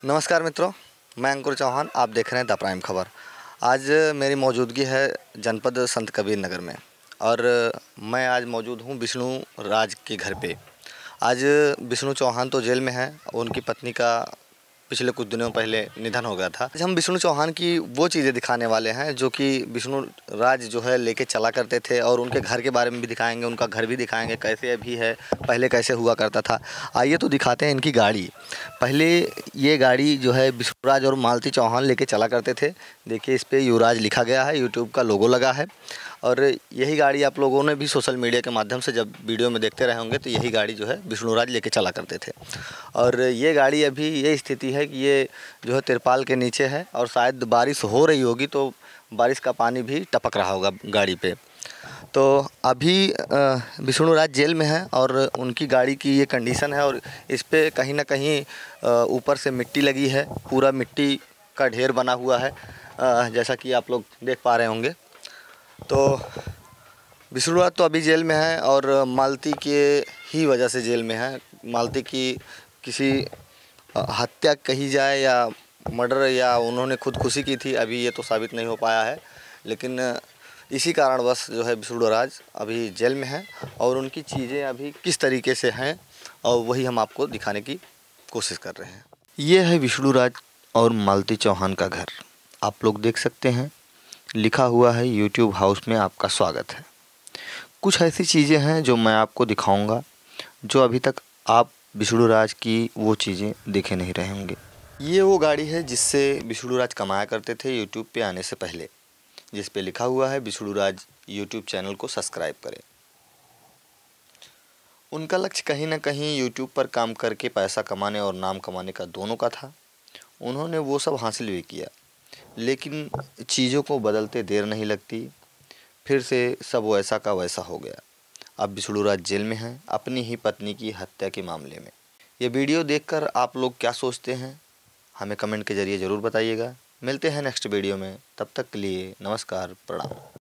नमस्कार मित्रों, मैं अंकुर चौहान। आप देख रहे हैं द प्राइम खबर। आज मेरी मौजूदगी है जनपद संत कबीर नगर में और मैं आज मौजूद हूं विष्णु राज के घर पे। आज विष्णु चौहान तो जेल में हैं और उनकी पत्नी का पिछले कुछ दिनों पहले निधन हो गया था। आज हम विष्णु चौहान की वो चीज़ें दिखाने वाले हैं जो कि विष्णु राज जो है लेके चला करते थे और उनके घर के बारे में भी दिखाएंगे, उनका घर भी दिखाएंगे कैसे अभी है, पहले कैसे हुआ करता था। आइए तो दिखाते हैं इनकी गाड़ी। पहले ये गाड़ी जो है विष्णु राज और मालती चौहान लेके चला करते थे। देखिए इस पर युवराज लिखा गया है, यूट्यूब का लोगो लगा है और यही गाड़ी आप लोगों ने भी सोशल मीडिया के माध्यम से जब वीडियो में देखते रहे होंगे तो यही गाड़ी जो है विष्णु राज लेके चला करते थे। और ये गाड़ी अभी ये स्थिति है कि ये जो है तिरपाल के नीचे है और शायद बारिश हो रही होगी तो बारिश का पानी भी टपक रहा होगा गाड़ी पे। तो अभी विष्णु राज जेल में है और उनकी गाड़ी की ये कंडीशन है और इस पे कहीं ना कहीं ऊपर से मिट्टी लगी है, पूरा मिट्टी का ढेर बना हुआ है, जैसा कि आप लोग देख पा रहे होंगे। तो विष्णु राज तो अभी जेल में है और मालती के ही वजह से जेल में है। मालती की किसी हत्या कही जाए या मर्डर या उन्होंने खुदकुशी की थी, अभी ये तो साबित नहीं हो पाया है, लेकिन इसी कारणवश जो है विष्णु राज अभी जेल में है और उनकी चीज़ें अभी किस तरीके से हैं और वही हम आपको दिखाने की कोशिश कर रहे हैं। ये है विष्णु राज और मालती चौहान का घर। आप लोग देख सकते हैं, लिखा हुआ है यूट्यूब हाउस में आपका स्वागत है। कुछ ऐसी चीज़ें हैं जो मैं आपको दिखाऊंगा जो अभी तक आप विष्णु राज की वो चीज़ें देखे नहीं रहे होंगे। ये वो गाड़ी है जिससे विष्णु राज कमाया करते थे यूट्यूब पे आने से पहले, जिस पे लिखा हुआ है विष्णु राज यूट्यूब चैनल को सब्सक्राइब करें। उनका लक्ष्य कहीं ना कहीं यूट्यूब पर काम करके पैसा कमाने और नाम कमाने का दोनों का था। उन्होंने वो सब हासिल भी किया, लेकिन चीज़ों को बदलते देर नहीं लगती, फिर से सब वैसा का वैसा हो गया। अब विष्णु राज जेल में हैं अपनी ही पत्नी की हत्या के मामले में। ये वीडियो देखकर आप लोग क्या सोचते हैं हमें कमेंट के ज़रिए ज़रूर बताइएगा। मिलते हैं नेक्स्ट वीडियो में, तब तक के लिए नमस्कार, प्रणाम।